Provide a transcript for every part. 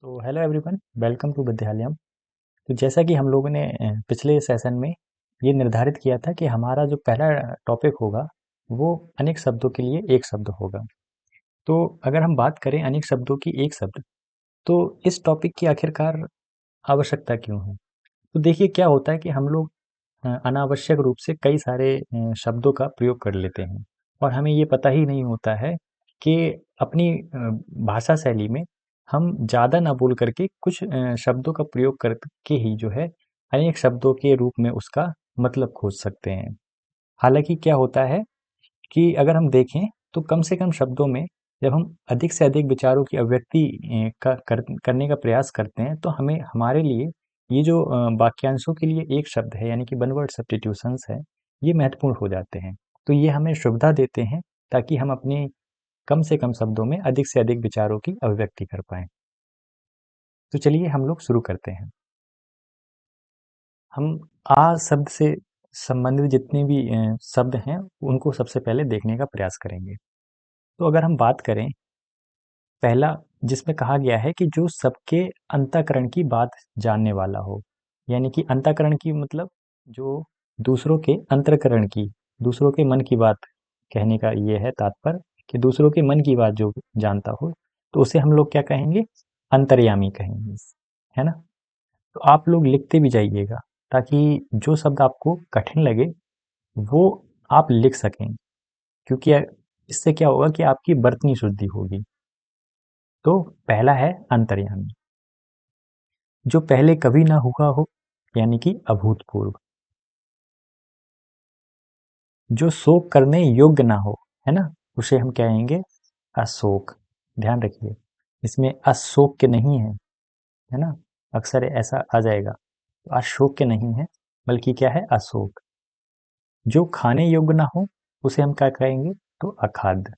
तो hello everyone, welcome to Vidyalayam. तो जैसा कि हम लोगों ने पिछले सेशन में ये निर्धारित किया था कि हमारा जो पहला टॉपिक होगा वो अनेक शब्दों के लिए एक शब्द होगा। तो अगर हम बात करें अनेक शब्दों की एक शब्द, तो इस टॉपिक की आखिरकार आवश्यकता क्यों है? तो देखिए क्या होता है कि हम लोग अनावश्यक रूप से कई सारे शब्दों का प्रयोग कर लेते हैं और हमें ये पता ही नहीं होता है कि अपनी भाषा शैली में हम ज़्यादा ना बोल करके कुछ शब्दों का प्रयोग करके ही जो है अनेक शब्दों के रूप में उसका मतलब खोज सकते हैं। हालांकि क्या होता है कि अगर हम देखें तो कम से कम शब्दों में जब हम अधिक से अधिक विचारों की अभिव्यक्ति करने का प्रयास करते हैं तो हमें हमारे लिए ये जो वाक्यांशों के लिए एक शब्द है यानी कि वन वर्ड सब्स्टिट्यूशंस है, ये महत्वपूर्ण हो जाते हैं। तो ये हमें सुविधा देते हैं ताकि हम अपने कम से कम शब्दों में अधिक से अधिक विचारों की अभिव्यक्ति कर पाएं। तो चलिए हम लोग शुरू करते हैं। हम आ शब्द से संबंधित जितने भी शब्द हैं उनको सबसे पहले देखने का प्रयास करेंगे। तो अगर हम बात करें पहला, जिसमें कहा गया है कि जो सबके अंतःकरण की बात जानने वाला हो, यानी कि अंतःकरण की मतलब जो दूसरों के अंतःकरण की, दूसरों के मन की बात कहने का ये है तात्पर्य कि दूसरों के मन की बात जो जानता हो, तो उसे हम लोग क्या कहेंगे? अंतर्यामी कहेंगे, है ना? तो आप लोग लिखते भी जाइएगा ताकि जो शब्द आपको कठिन लगे वो आप लिख सकें, क्योंकि इससे क्या होगा कि आपकी वर्तनी शुद्धि होगी। तो पहला है अंतर्यामी, जो पहले कभी ना हुआ हो यानी कि अभूतपूर्व। जो शोक करने योग्य ना हो, है ना, उसे हम कहेंगे अशोक। ध्यान रखिए, इसमें अशोक के नहीं है ना, अक्सर ऐसा आ जाएगा। तो अशोक के नहीं है, बल्कि क्या है? अशोक। जो खाने योग्य ना हो उसे हम क्या कहेंगे? तो अखाद्य।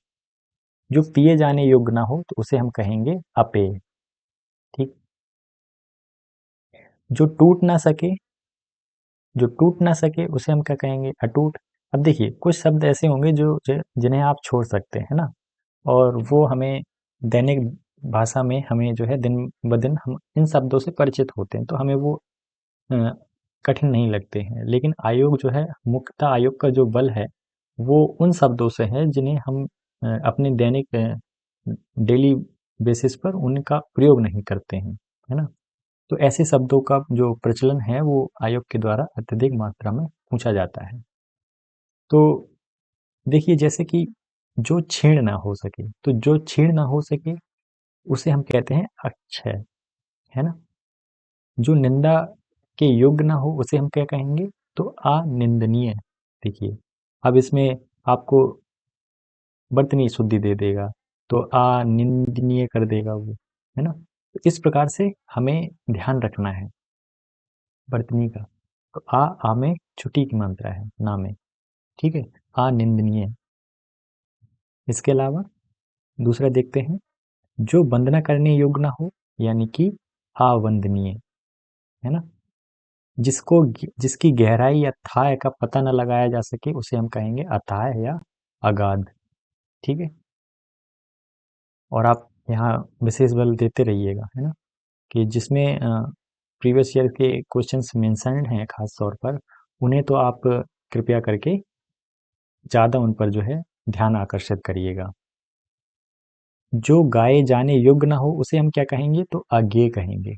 जो पिए जाने योग्य ना हो तो उसे हम कहेंगे अपेय। ठीक। जो टूट ना सके, जो टूट ना सके उसे हम क्या कहेंगे? अटूट। अब देखिए कुछ शब्द ऐसे होंगे जिन्हें आप छोड़ सकते हैं ना, और वो हमें दैनिक भाषा में हमें जो है दिन ब दिन हम इन शब्दों से परिचित होते हैं तो हमें वो अ, कठिन नहीं लगते हैं। लेकिन आयोग जो है, मुख्यतः आयोग का जो बल है वो उन शब्दों से है जिन्हें हम अपने दैनिक डेली बेसिस पर उनका प्रयोग नहीं करते हैं, है ना। तो ऐसे शब्दों का जो प्रचलन है वो आयोग के द्वारा अत्यधिक मात्रा में पूछा जाता है। तो देखिए जैसे कि जो छीण ना हो सके, तो जो छीण ना हो सके उसे हम कहते हैं अक्षय, है ना। जो निंदा के योग्य ना हो उसे हम क्या कहेंगे? तो अनिंदनीय। देखिए अब इसमें आपको वर्तनी शुद्धि दे देगा, तो अनिंदनीय कर देगा वो, है ना। तो इस प्रकार से हमें ध्यान रखना है वर्तनी का। तो आ में छुट्टी की मात्रा है ना में, ठीक है। अनिंदनीय। इसके अलावा दूसरा देखते हैं, जो वंदना करने योग्य ना हो यानी कि अवंदनीय, है ना। जिसकी गहराई या थाह का पता न लगाया जा सके उसे हम कहेंगे अथाह या अगाध, ठीक है। और आप यहाँ विशेष बल देते रहिएगा, है ना, कि जिसमें प्रीवियस ईयर के क्वेश्चंस मेंशन्ड हैं खास तौर पर, उन्हें तो आप कृपया करके ज़्यादा उन पर जो है ध्यान आकर्षित करिएगा। जो गाए जाने योग्य ना हो उसे हम क्या कहेंगे? तो अज्ञेय कहेंगे।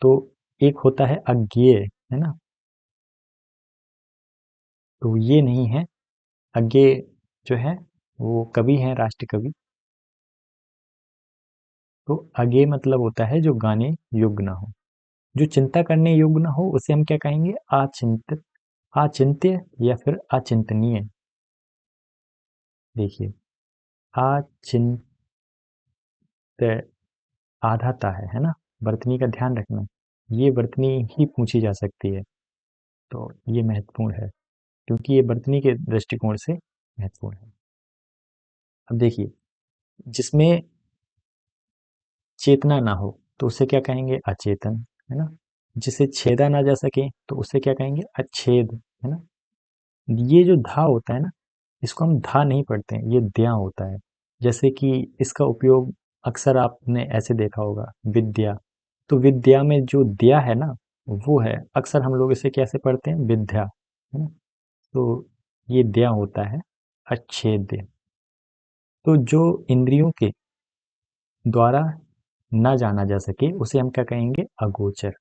तो एक होता है अज्ञेय, है ना, तो ये नहीं है। अज्ञेय जो है वो कवि हैं, राष्ट्र कवि। तो अज्ञेय मतलब होता है जो गाने योग्य ना हो। जो चिंता करने योग्य ना हो उसे हम क्या कहेंगे? अचिंतित, अचिंत्य या फिर अचिंतनीय। देखिए अचिंत्य आधा ता है ना। वर्तनी का ध्यान रखना, ये वर्तनी ही पूछी जा सकती है, तो ये महत्वपूर्ण है क्योंकि ये वर्तनी के दृष्टिकोण से महत्वपूर्ण है। अब देखिए, जिसमें चेतना ना हो तो उसे क्या कहेंगे? अचेतन, है ना। जिसे छेदा ना जा सके तो उसे क्या कहेंगे? अच्छेद, है ना। ये जो धा होता है ना, इसको हम धा नहीं पढ़ते हैं, ये द्या होता है। जैसे कि इसका उपयोग अक्सर आपने ऐसे देखा होगा विद्या, तो विद्या में जो दिया है ना, वो है, अक्सर हम लोग इसे कैसे पढ़ते हैं, विद्या, है ना। तो ये दिया होता है अच्छेद्य। तो जो इंद्रियों के द्वारा ना जाना जा सके उसे हम क्या कहेंगे, अगोचर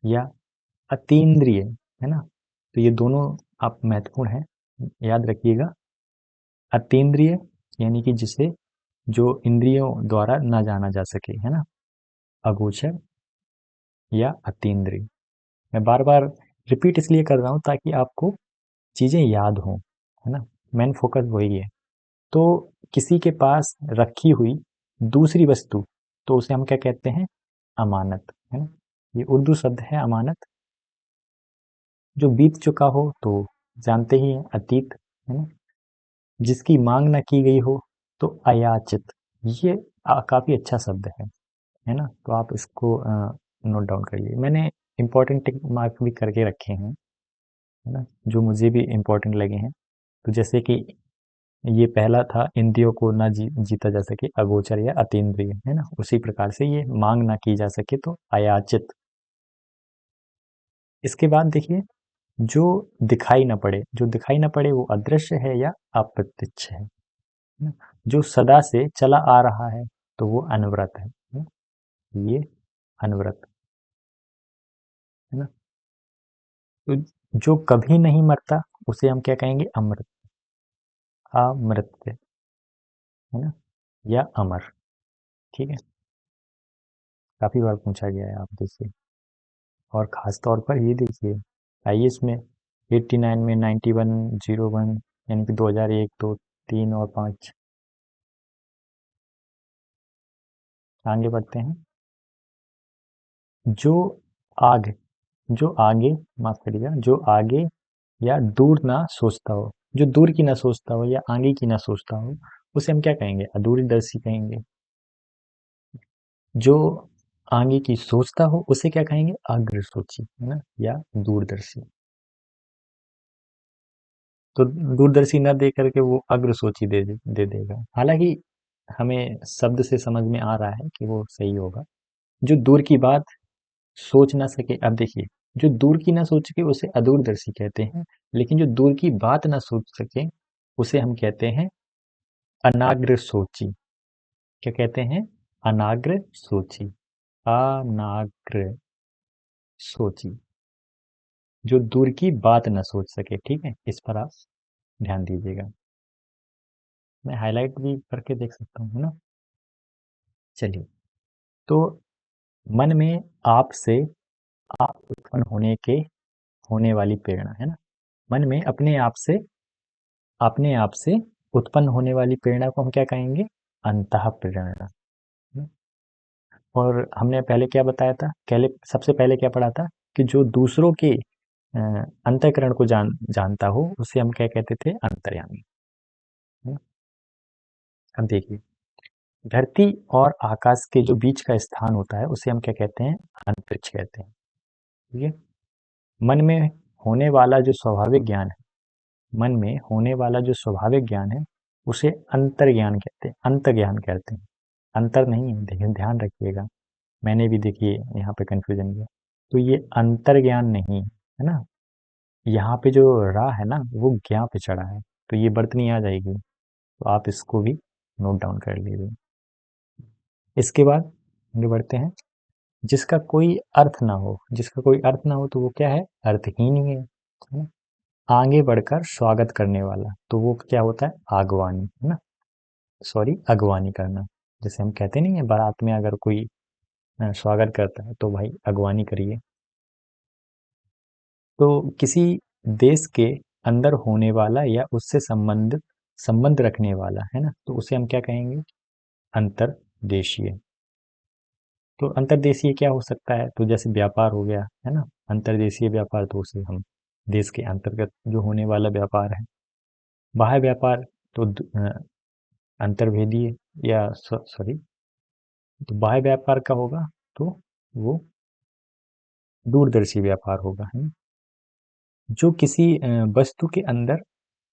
या अतीन्द्रिय, है ना। तो ये दोनों आप महत्वपूर्ण है, याद रखिएगा। अतीन्द्रिय यानी कि जिसे जो इंद्रियों द्वारा ना जाना जा सके, है ना, अगोचर या अतीन्द्रिय। मैं बार बार रिपीट इसलिए कर रहा हूँ ताकि आपको चीज़ें याद हों, है ना, मेन फोकस वही है। तो किसी के पास रखी हुई दूसरी वस्तु, तो उसे हम क्या कहते हैं, अमानत, है ना। ये उर्दू शब्द है अमानत। जो बीत चुका हो तो जानते ही हैं, अतीत, है ना। जिसकी मांग ना की गई हो तो अयाचित। ये काफ़ी अच्छा शब्द है ना। तो आप इसको नोट डाउन करिए। मैंने इंपॉर्टेंट टिक मार्क भी करके रखे हैं, है ना, जो मुझे भी इम्पोर्टेंट लगे हैं। तो जैसे कि ये पहला था, इंद्रियों को ना जीता जा सके, अगोचर या अतीन्द्रिय, है ना। उसी प्रकार से ये मांग ना की जा सके तो अयाचित। इसके बाद देखिए, जो दिखाई ना पड़े, जो दिखाई ना पड़े वो अदृश्य है या अप्रत्यक्ष है ना? जो सदा से चला आ रहा है तो वो अनवरत है ना? ये अनवरत, है ना। तो जो कभी नहीं मरता उसे हम क्या कहेंगे, अमृत, अमृत, है ना, या अमर। ठीक है, काफी बार पूछा गया है, आप देखिए। और खास तौर पर ये देखिए, आईएएस में 89 में 91, 01, यानी कि 2001, 2, 3 और 5। आगे बढ़ते हैं। जो आग, जो आगे, माफ करिएगा, जो आगे या दूर ना सोचता हो, जो दूर की ना सोचता हो या आगे की ना सोचता हो, उसे हम क्या कहेंगे, अदूरदर्शी कहेंगे। जो आगे की सोचता हो उसे क्या कहेंगे, अग्रसोची, है ना, या दूरदर्शी। तो दूरदर्शी न दे करके वो अग्रसोची दे देगा। हालांकि हमें शब्द से समझ में आ रहा है कि वो सही होगा। जो दूर की बात सोच ना सके, अब देखिए, जो दूर की ना सोच सके उसे अदूरदर्शी कहते हैं, लेकिन जो दूर की बात ना सोच सके उसे हम कहते हैं अनाग्र सोची। क्या कहते हैं, अनाग्र सोची, अनाग्र सोची। जो दूर की बात ना सोच सके, ठीक है, इस पर आप ध्यान दीजिएगा। मैं हाईलाइट भी करके देख सकता हूँ, है ना। चलिए, तो मन में आप से आप उत्पन्न होने के होने वाली प्रेरणा, है ना। मन में अपने आप से उत्पन्न होने वाली प्रेरणा को हम क्या कहेंगे, अंतः प्रेरणा। और हमने पहले क्या बताया था, पहले सबसे पहले क्या पढ़ा था, कि जो दूसरों के अंतःकरण को जानता हो उसे हम क्या कहते थे, अंतर्यामी, है ना? अब देखिए, धरती और आकाश के जो बीच का स्थान होता है उसे हम क्या कहते हैं, अंतरिक्ष कहते हैं। ठीक है। मन में होने वाला जो स्वाभाविक ज्ञान है, मन में होने वाला जो स्वाभाविक ज्ञान है उसे अंतर्ज्ञान कहते हैं, अंतर्ज्ञान कहते हैं। अंतर नहीं है, देखिए ध्यान रखिएगा, मैंने भी देखिए यहाँ पे कंफ्यूजन किया। तो ये अंतर्ज्ञान नहीं है ना, यहाँ पे जो रा है ना वो ज्ञा पे चढ़ा है, तो ये बर्तनी आ जाएगी। तो आप इसको भी नोट डाउन कर लीजिए। इसके बाद आगे बढ़ते हैं। जिसका कोई अर्थ ना हो, जिसका कोई अर्थ ना हो तो वो क्या है, अर्थहीन ही है ना? आगे बढ़कर स्वागत करने वाला, तो वो क्या होता है, आगवानी, है ना, सॉरी, अगवानी करना। जैसे हम कहते नहीं है, बारात में अगर कोई स्वागत करता है तो भाई अगवानी करिए। तो किसी देश के अंदर होने वाला या उससे संबंध रखने वाला, है ना, तो उसे हम क्या कहेंगे, अंतर्देशीय। तो अंतर्देशीय क्या हो सकता है, तो जैसे व्यापार हो गया, है ना, अंतर्देशीय व्यापार, तो उसे हम देश के अंतर्गत जो होने वाला व्यापार है। बाह्य व्यापार तो अंतर्भेदीय, या सॉरी, तो बाह्य व्यापार का होगा तो वो दूरदर्शी व्यापार होगा, है ना। जो किसी वस्तु के अंदर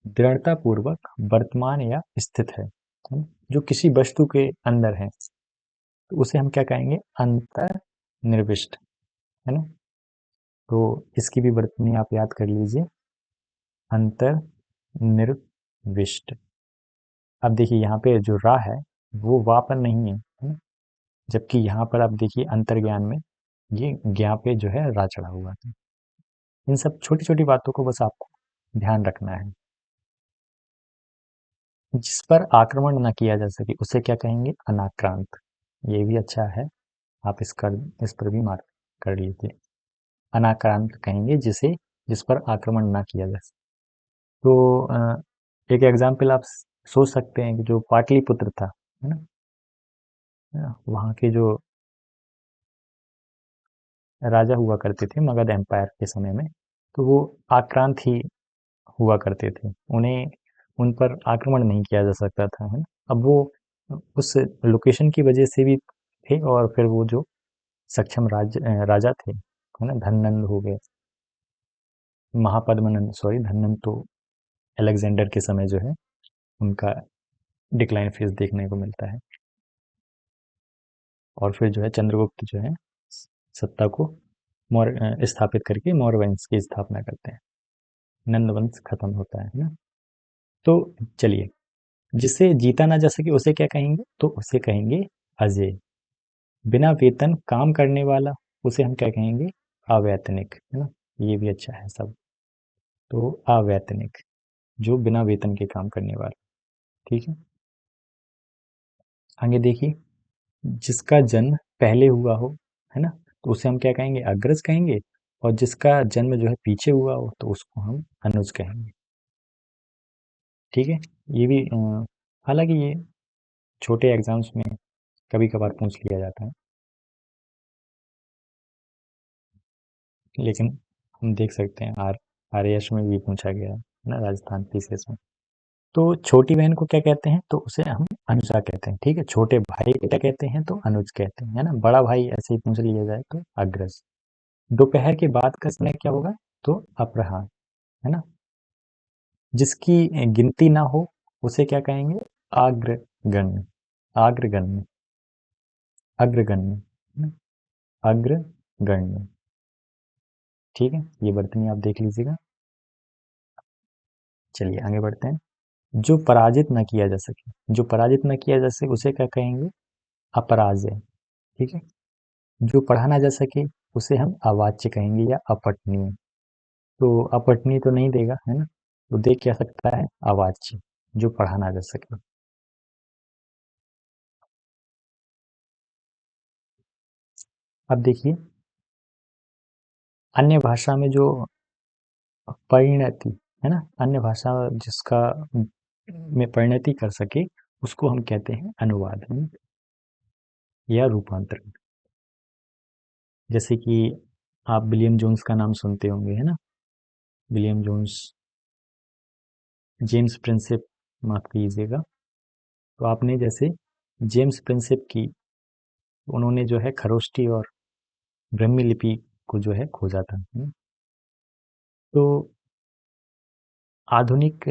दृढ़ता पूर्वक वर्तमान या स्थित है ना? जो किसी वस्तु के अंदर है, तो उसे हम क्या कहेंगे, अंतर्निर्विष्ट, है ना। तो इसकी भी वर्तनी आप याद कर लीजिए, अंतर्निर्विष्ट। अब देखिए यहाँ पे जो रा है वो वा पर नहीं है ना, जबकि यहाँ पर आप देखिए अंतर्ज्ञान में ये ज्ञा पे जो है रा चढ़ा हुआ था। इन सब छोटी छोटी बातों को बस आपको ध्यान रखना है। जिस पर आक्रमण न किया जा सके उसे क्या कहेंगे, अनाक्रांत। ये भी अच्छा है, आप इस पर भी मार्क कर लीजिए। अनाक्रांत कहेंगे जिसे, जिस पर आक्रमण ना किया जा सके। तो एक एग्जाम्पल आप सोच सकते हैं कि जो पाटलिपुत्र था, है ना, वहाँ के जो राजा हुआ करते थे मगध एम्पायर के समय में, तो वो आक्रांत ही हुआ करते थे, उन्हें उन पर आक्रमण नहीं किया जा सकता था, है ना। अब वो उस लोकेशन की वजह से भी थे, और फिर वो जो सक्षम राजा थे, है ना, धननंद हो गए, महापद्मनंद, सॉरी धननंद तो अलेक्जेंडर के समय जो है उनका डिक्लाइन फेज देखने को मिलता है। और फिर जो है चंद्रगुप्त जो है सत्ता को मौर्य स्थापित करके मौर्य वंश की स्थापना करते हैं, नंद वंश खत्म होता है ना। तो चलिए, जिसे जीता ना जा सके उसे क्या कहेंगे, तो उसे कहेंगे अजेय। बिना वेतन काम करने वाला उसे हम क्या कहेंगे, अवैतनिक, है ना। ये भी अच्छा है सब। तो अवैतनिक, जो बिना वेतन के काम करने वाला, ठीक है। आगे देखिए, जिसका जन्म पहले हुआ हो, है ना, तो उसे हम क्या कहेंगे, अग्रज कहेंगे। और जिसका जन्म जो है पीछे हुआ हो तो उसको हम अनुज कहेंगे, ठीक है। ये भी हालांकि ये छोटे एग्जाम्स में कभी कभार पूछ लिया जाता है, लेकिन हम देख सकते हैं आरएएस में भी पूछा गया है ना, राजस्थान पीसीएस में। तो छोटी बहन को क्या कहते हैं, तो उसे हम अनुजा कहते हैं, ठीक है। छोटे भाई को क्या कहते हैं, तो अनुज कहते हैं, है ना। बड़ा भाई ऐसे ही पूछ लिया जाए तो अग्रज। दोपहर के बाद का समय क्या होगा, तो अपराह्न, है ना। जिसकी गिनती ना हो उसे क्या कहेंगे, आग्रगण्य, आग्रगण्य, अग्रगण्य, है ना? अग्रगण्य, ठीक है। ये वर्तनी आप देख लीजिएगा। चलिए आगे बढ़ते हैं। जो पराजित न किया जा सके, जो पराजित न किया जा सके उसे क्या कहेंगे, अपराजय, ठीक है। जो पढ़ा ना जा सके उसे हम अवाच्य कहेंगे या अपठनीय। तो अपठनीय तो नहीं देगा, है ना, तो दे क्या सकता है, अवाच्य, जो पढ़ा ना जा सके। अब देखिए, अन्य भाषा में जो परिणति, है ना, अन्य भाषा जिसका में परिणति कर सके उसको हम कहते हैं अनुवाद, है ना? या रूपांतरण। जैसे कि आप विलियम जोन्स का नाम सुनते होंगे, है ना। विलियम जोन्स, जेम्स प्रिंसेप, माफ कीजिएगा। तो आपने जैसे जेम्स प्रिंसेप की, उन्होंने जो है खरोष्टी और ब्रह्मी लिपि को जो है खोजा था, है ना? तो आधुनिक,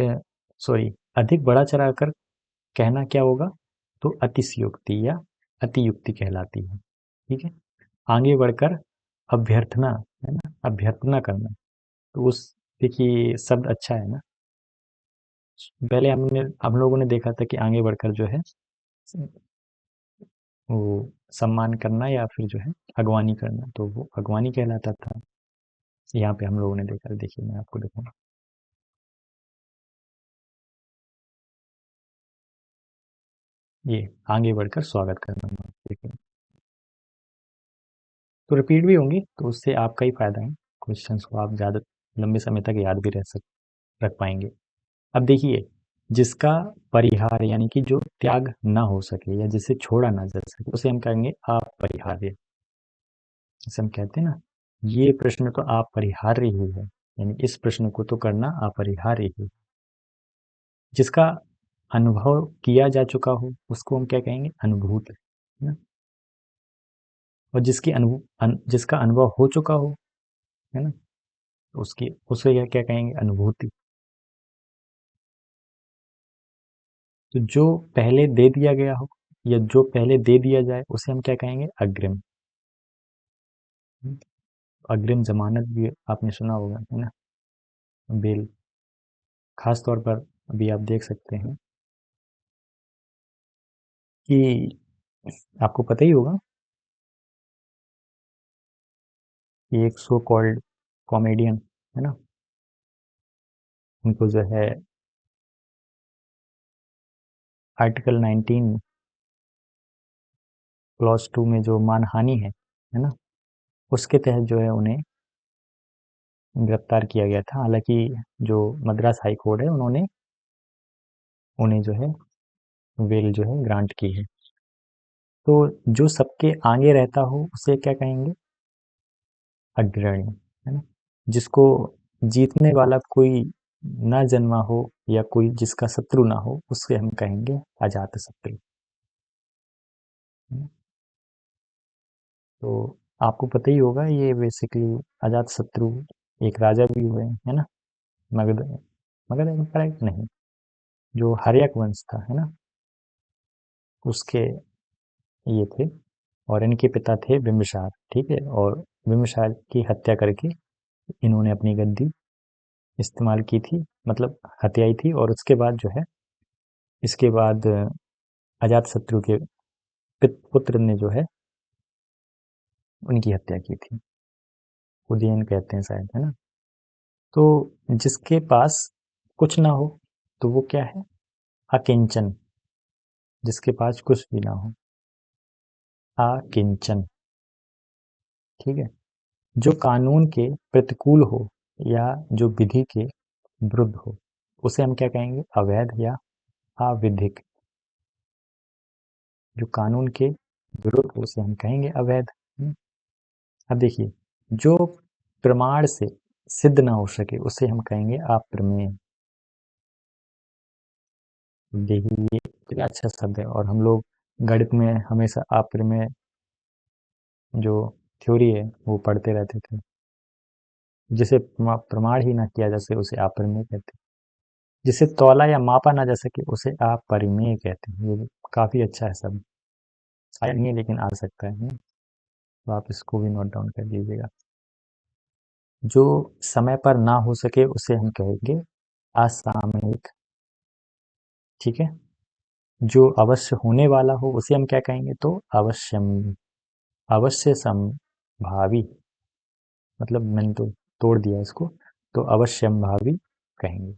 सॉरी, अधिक बड़ा चढ़ाकर कहना क्या होगा, तो अतिशयोक्ति या अतियुक्ति कहलाती है, ठीक है। आगे बढ़कर अभ्यर्थना, है ना, अभ्यर्थना करना, तो उस, देखिए शब्द अच्छा है ना। पहले हम लोगों ने देखा था कि आगे बढ़कर जो है वो सम्मान करना या फिर जो है अगवानी करना, तो वो अगवानी कहलाता था। यहाँ पे हम लोगों ने देखा, देखिए मैं आपको दिखाऊंगा। ये आगे बढ़कर स्वागत करना, देखिए। तो रिपीट भी होंगी तो उससे आपका ही फायदा है, क्वेश्चंस को आप ज़्यादा लंबे समय तक याद भी रख पाएंगे। अब देखिए, जिसका परिहार यानी कि जो त्याग ना हो सके या जिसे छोड़ा ना जा सके उसे हम कहेंगे अपरिहार्य। जैसे हम कहते हैं ना, ये प्रश्न तो अपरिहार्य ही है, यानी इस प्रश्न को तो करना अपरिहार्य ही। जिसका अनुभव किया जा चुका हो उसको हम क्या कहेंगे, अनुभूत, है ना। और जिसका अनुभव हो चुका हो, है ना, तो उसकी उसे क्या कहेंगे, अनुभूति। तो जो पहले दे दिया गया हो या जो पहले दे दिया जाए उसे हम क्या कहेंगे? अग्रिम। अग्रिम जमानत भी आपने सुना होगा, है ना? बेल। खास तौर पर अभी आप देख सकते हैं कि आपको पता ही होगा कि एक सो कॉल्ड कॉमेडियन, है ना, उनको जो है आर्टिकल 19 क्लॉज 2 में जो मानहानि है ना, उसके तहत जो है उन्हें गिरफ्तार किया गया था। हालांकि जो मद्रास हाई कोर्ट है उन्होंने उन्हें जो है बेल जो है ग्रांट की है। तो जो सबके आगे रहता हो उसे क्या कहेंगे? अग्रणी, है ना? जिसको जीतने वाला कोई ना जन्मा हो या कोई जिसका शत्रु ना हो उससे हम कहेंगे अजात शत्रु, है ना? तो आपको पता ही होगा ये बेसिकली अजात शत्रु एक राजा भी हुए, है ना? मगध, मगध एम्पायर नहीं, जो हर्यक वंश था, है ना, उसके ये थे। और इनके पिता थे बिंबिसार, ठीक है। और बिंबिसार की हत्या करके इन्होंने अपनी गद्दी इस्तेमाल की थी, मतलब हत्याई थी। और उसके बाद जो है, इसके बाद अजातशत्रु के पुत्र ने जो है उनकी हत्या की थी। उदयन कहते हैं शायद, है ना? तो जिसके पास कुछ ना हो तो वो क्या है? अकिंचन। जिसके पास कुछ भी ना हो, अकिंचन, ठीक है। जो कानून के प्रतिकूल हो या जो विधि के विरुद्ध हो उसे हम क्या कहेंगे? अवैध या अविधिक। जो कानून के विरुद्ध हो उसे हम कहेंगे अवैध। अब देखिए, जो प्रमाण से सिद्ध ना हो सके उसे हम कहेंगे अप्रमेय। देखिए ये कितना अच्छा शब्द है। और हम लोग गणित में हमेशा अप्रमेय जो थ्योरी है वो पढ़ते रहते थे। जिसे प्रमाण ही ना किया जा सके उसे अप्रमेय कहते हैं। जिसे तौला या मापा ना जा सके उसे अपरिमेय कहते हैं। ये काफी अच्छा है शब्द, शायद नहीं है लेकिन आ सकता है ना? तो आप इसको भी नोट डाउन कर लीजिएगा। जो समय पर ना हो सके उसे हम कहेंगे असामयिक, ठीक है। जो अवश्य होने वाला हो उसे हम क्या कहेंगे? तो अवश्यम। अवश्य संभावी, मतलब मैंने तो तोड़ दिया इसको, तो अवश्यंभावी कहेंगे।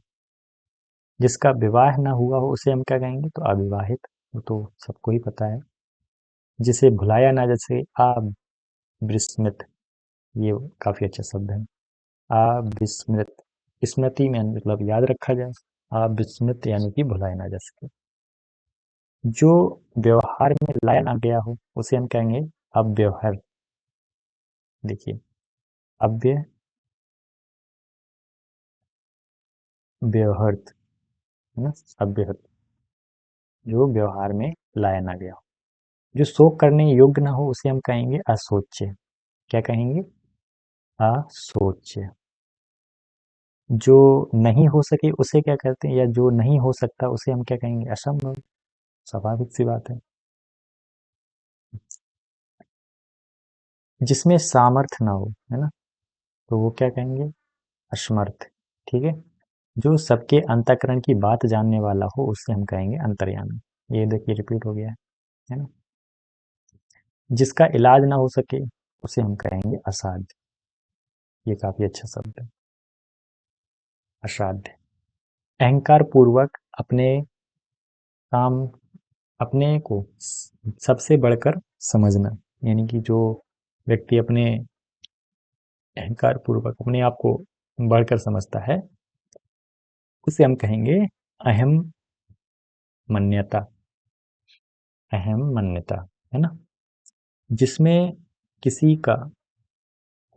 जिसका विवाह ना हुआ हो उसे हम क्या कहेंगे? तो अविवाहित। वो तो सबको ही पता है। जिसे भुलाया ना, जैसे अविस्मृत, ये काफी अच्छा शब्द है। अविस्मृत, स्मृति में मतलब याद रखा जाए। अविस्मृत यानी कि भुलाया ना जा सके। जो व्यवहार में लाया ना गया हो उसे हम कहेंगे अव्यवहार। देखिए, अव्यय व्यवहृत, है ना? अव्यहत, जो व्यवहार में लाया ना गया हो। जो शोक करने योग्य ना हो उसे हम कहेंगे अशोच्य। क्या कहेंगे? अशोच्य। जो नहीं हो सके उसे क्या कहते हैं? या जो नहीं हो सकता उसे हम क्या कहेंगे? असंभव। स्वाभाविक सी बात है। जिसमें सामर्थ्य ना हो, है ना, तो वो क्या कहेंगे? असमर्थ, ठीक है। जो सबके अंतःकरण की बात जानने वाला हो उसे हम कहेंगे अंतर्यामी। ये देखिए रिपीट हो गया है ना? जिसका इलाज ना हो सके उसे हम कहेंगे असाध्य। ये काफी अच्छा शब्द है, असाध्य। अहंकार पूर्वक अपने काम, अपने को सबसे बढ़कर समझना, यानी कि जो व्यक्ति अपने अहंकार पूर्वक अपने आप को बढ़कर समझता है उसे हम कहेंगे अहम मन्यता। अहम मान्यता, है ना? जिसमें किसी का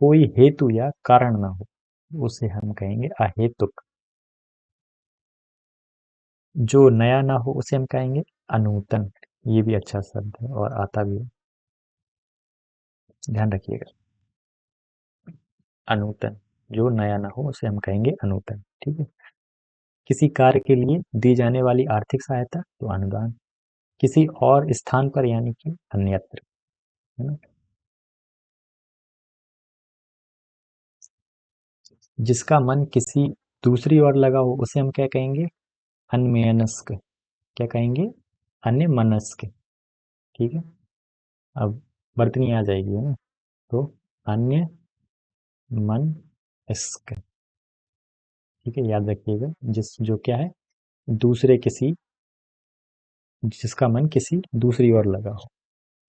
कोई हेतु या कारण ना हो उसे हम कहेंगे अहेतुक। जो नया ना हो उसे हम कहेंगे अनूतन। ये भी अच्छा शब्द है और आता भी है, ध्यान रखिएगा। अनूतन, जो नया ना हो उसे हम कहेंगे अनूतन, ठीक है। किसी कार्य के लिए दी जाने वाली आर्थिक सहायता तो अनुदान। किसी और स्थान पर यानी कि अन्यत्र, है ना। जिसका मन किसी दूसरी ओर लगा हो उसे हम क्या कहेंगे, अन्यमनस्क। क्या कहेंगे, अन्यमनस्क। ठीक है। अब वर्तनी आ जाएगी, है ना। तो अन्य मनस्क। ठीक है, याद रखिएगा, जिस जो क्या है, दूसरे किसी, जिसका मन किसी दूसरी ओर लगा हो।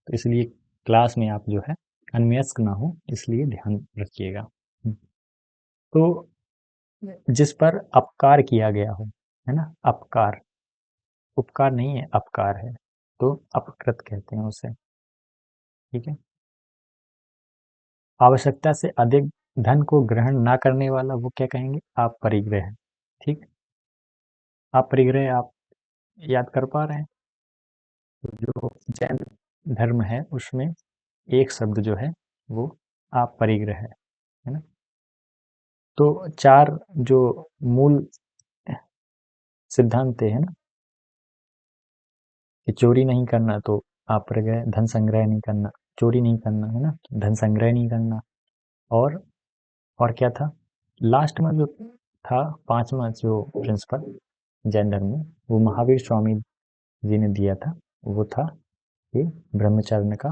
तो इसलिए क्लास में आप जो है अन्यस्क ना हो, इसलिए ध्यान रखिएगा। तो जिस पर अपकार किया गया हो, है ना, अपकार, उपकार नहीं है, अपकार है, तो अपकृत कहते हैं उसे। ठीक है। आवश्यकता से अधिक धन को ग्रहण ना करने वाला, वो क्या कहेंगे, आप परिग्रह है। ठीक। आप परिग्रह आप याद कर पा रहे हैं। तो जो जैन धर्म है उसमें एक शब्द जो है वो आप परिग्रह है ना। तो चार जो मूल सिद्धांत है ना, कि चोरी नहीं करना, तो आप परिग्रह, धन संग्रह नहीं करना, चोरी नहीं करना, है ना, धन संग्रह नहीं करना, और क्या था लास्ट में जो था, पांचवा जो प्रिंसिपल जैन धर्म में, वो महावीर स्वामी जी ने दिया था, वो था कि ब्रह्मचर्य का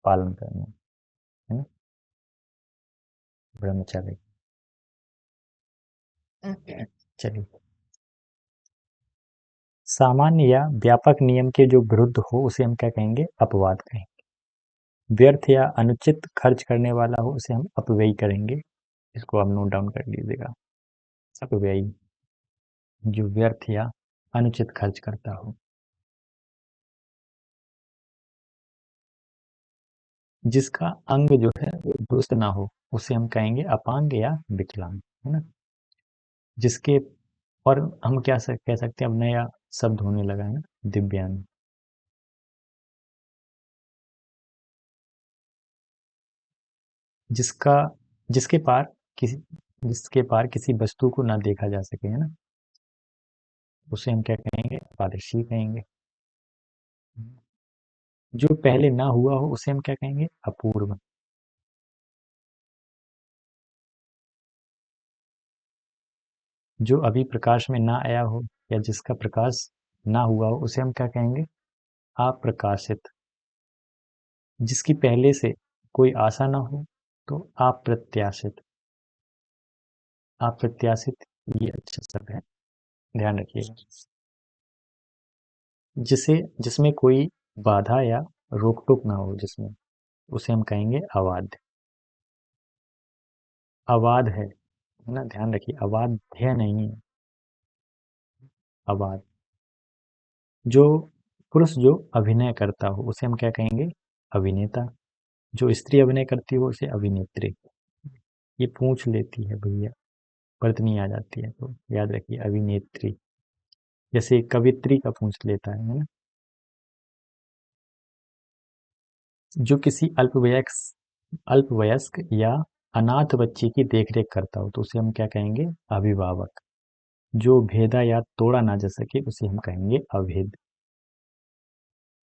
पालन करना, है ना, ब्रह्मचर्य। चलिए, सामान्य या व्यापक नियम के जो विरुद्ध हो उसे हम क्या कहेंगे, अपवाद कहेंगे। व्यर्थ या अनुचित खर्च करने वाला हो उसे हम अपव्ययी करेंगे। इसको आप नोट डाउन कर लीजिएगा, अपव्ययी, जो व्यर्थ या अनुचित खर्च करता हो। जिसका अंग जो है वो दुरुस्त ना हो उसे हम कहेंगे अपांग या विकलांग, है ना। जिसके, और हम क्या कह सकते हैं, अब नया शब्द होने लगा है ना, दिव्यांग। जिसका, जिसके पार किसी, जिसके पार किसी वस्तु को ना देखा जा सके, है ना, उसे हम क्या कहेंगे, पारदर्शी कहेंगे। जो पहले ना हुआ हो उसे हम क्या कहेंगे, अपूर्व। जो अभी प्रकाश में ना आया हो या जिसका प्रकाश ना हुआ हो उसे हम क्या कहेंगे, अप्रकाशित। जिसकी पहले से कोई आशा ना हो तो अप्रत्याशित। अप्रत्याशित, ये अच्छा शब्द है, ध्यान रखिएगा। जिसे, जिसमें कोई बाधा या रोक टोक ना हो जिसमें, उसे हम कहेंगे अवाध्य। अवाध है ना, ध्यान रखिए, अवाध्य नहीं है, अवाध। जो पुरुष जो अभिनय करता हो उसे हम क्या कहेंगे, अभिनेता। जो स्त्री अभिनय करती हो उसे अभिनेत्री। ये पूछ लेती है भैया, वर्तनी आ जाती है, तो याद रखिए अभिनेत्री। जैसे कवित्री का पूछ लेता है ना। जो किसी अल्पवयस्क या अनाथ बच्चे की देखरेख करता हो तो उसे हम क्या कहेंगे, अभिभावक। जो भेदा या तोड़ा ना जा सके उसे हम कहेंगे अभेद।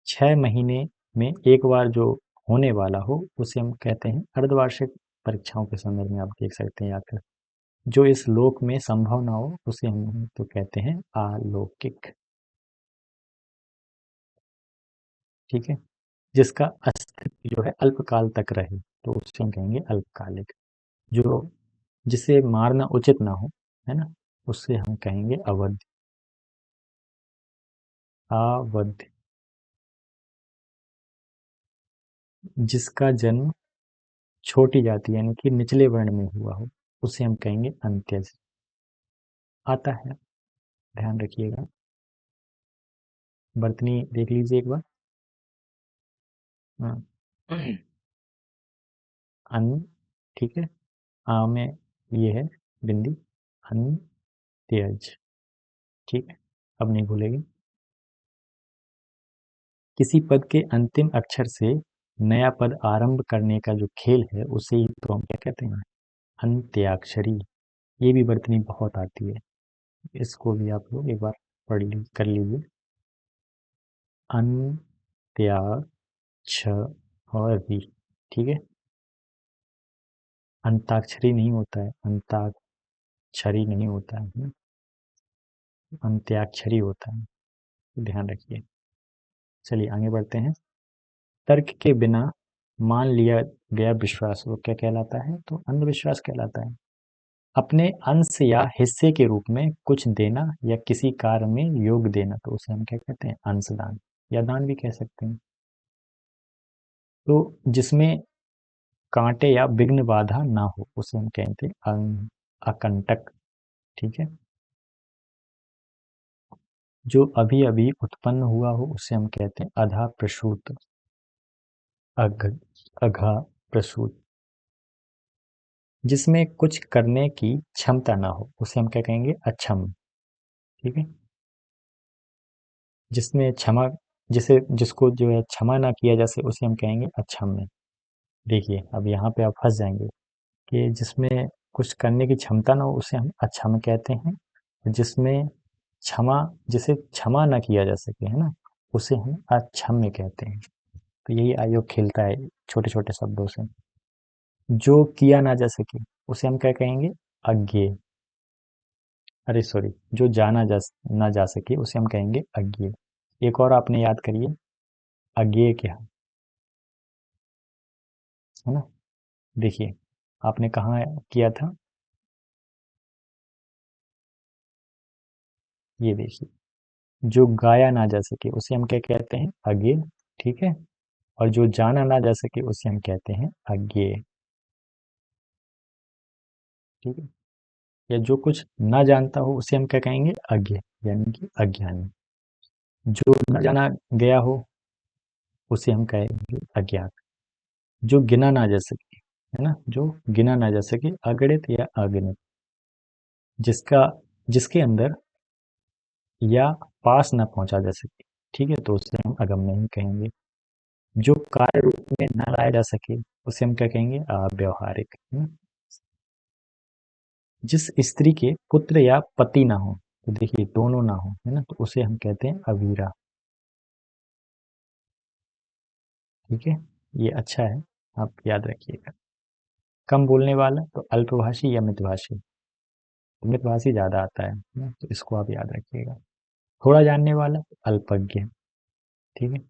6 महीने में एक बार जो होने वाला हो उसे हम कहते हैं अर्धवार्षिक। परीक्षाओं के संदर्भ में आप देख सकते हैं, या फिर जो इस लोक में संभव ना हो उसे हम तो कहते हैं अलौकिक। ठीक है। जिसका अस्तित्व जो है अल्पकाल तक रहे तो उसे हम कहेंगे अल्पकालिक। जो, जिसे मारना उचित ना हो, है ना, उससे हम कहेंगे अवध। अवध। जिसका जन्म छोटी जाति यानी कि निचले वर्ण में हुआ हो उसे हम कहेंगे अंत्यज। आता है, ध्यान रखिएगा। वर्तनी देख लीजिए एक बार। हाँ। अन, ठीक है। आ में ये है बिंदी, अंत्यज। ठीक है, अब नहीं भूलेगी। किसी पद के अंतिम अक्षर से नया पद आरंभ करने का जो खेल है उसे ही तो हम क्या कहते हैं, अंत्याक्षरी। ये भी वर्तनी बहुत आती है, इसको भी आप लोग एक बार कर लीजिए। अंत्याक्षरी। ठीक है, अंताक्षरी नहीं होता है, अंताक्षरी नहीं होता है ना? अंत्याक्षरी होता है, ध्यान रखिए। चलिए आगे बढ़ते हैं। तर्क के बिना मान लिया गया विश्वास वो क्या कहलाता है? तो अंधविश्वास कहलाता है। अपने अंश या हिस्से के रूप में कुछ देना या किसी कार्य में योग देना, तो उसे हम क्या कहते हैं? अंशदान या दान भी कह सकते हैं। तो जिसमें कांटे या विघ्न बाधा ना हो उसे हम कहते हैं अकंटक। ठीक है, जो अभी अभी उत्पन्न हुआ हो उसे हम कहते हैं अधा प्रसूत, अघ अघा प्रसूत। जिसमें कुछ करने की क्षमता ना हो उसे हम क्या कहेंगे? अक्षम। ठीक है, जिसमें क्षमा, जिसे जिसको जो है क्षमा ना किया जा सके उसे हम कहेंगे अक्षम्य। देखिए अब यहाँ पे आप फंस जाएंगे कि जिसमें कुछ करने की क्षमता ना हो उसे हम अक्षम कहते हैं, जिसमें क्षमा, जिसे क्षमा ना किया जा सके, है ना, उसे हम अक्षम्य कहते हैं। तो यही आयोग खेलता है छोटे छोटे शब्दों से। जो किया ना जा सके उसे हम क्या कहेंगे? अज्ञेय। अरे सॉरी, जो जाना जा ना जा सके उसे हम कहेंगे अज्ञेय। एक और आपने याद करिए, अज्ञेय क्या है ना? देखिए आपने कहाँ किया था, ये देखिए, जो गाया ना जा सके उसे हम क्या कहते हैं? अज्ञेय। ठीक है, और जो जाना ना जा सके उसे हम कहते हैं अज्ञेय। ठीक है, या जो कुछ ना जानता हो उसे हम क्या कहेंगे? अज्ञ, यानी कि अज्ञानी। जो न जाना गया हो उसे हम कहेंगे अज्ञात। जो गिना ना जा सके, है ना, जो गिना ना जा सके, अगणित या अगणित। जिसका, जिसके अंदर या पास ना पहुंचा जा सके, ठीक है, तो उसे हम अगम्य ही कहेंगे। जो कार्य रूप में न लाया जा सके उसे हम क्या कहेंगे? अव्यवहारिक, है ना? जिस स्त्री के पुत्र या पति ना हो, तो देखिए दोनों ना हो, है ना, तो उसे हम कहते हैं अवीरा। ठीक है, ये अच्छा है, आप याद रखिएगा। कम बोलने वाला तो अल्पभाषी या मितभाषी, तो मितभाषी ज़्यादा आता है ना, तो इसको आप याद रखिएगा। थोड़ा जानने वाला तो अल्पज्ञ। ठीक है,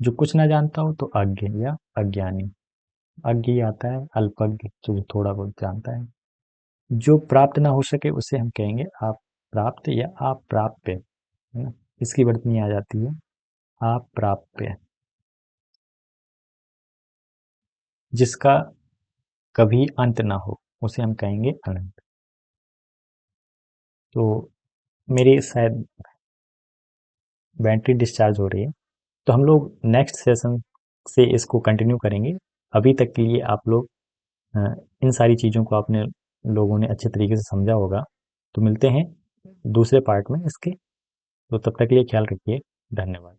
जो कुछ ना जानता हो तो अज्ञ या अज्ञानी। अज्ञ आता है, अल्पज्ञ जो थोड़ा बहुत जानता है। जो प्राप्त ना हो सके उसे हम कहेंगे आप प्राप्त या अप्राप्य, है ना, इसकी वर्तनी आ जाती है अप्राप्य। जिसका कभी अंत ना हो उसे हम कहेंगे अनंत। तो मेरी शायद बैटरी डिस्चार्ज हो रही है, तो हम लोग नेक्स्ट सेशन से इसको कंटिन्यू करेंगे। अभी तक के लिए आप लोग इन सारी चीज़ों को आपने लोगों ने अच्छे तरीके से समझा होगा। तो मिलते हैं दूसरे पार्ट में इसके, तो तब तक के लिए ख्याल रखिए। धन्यवाद।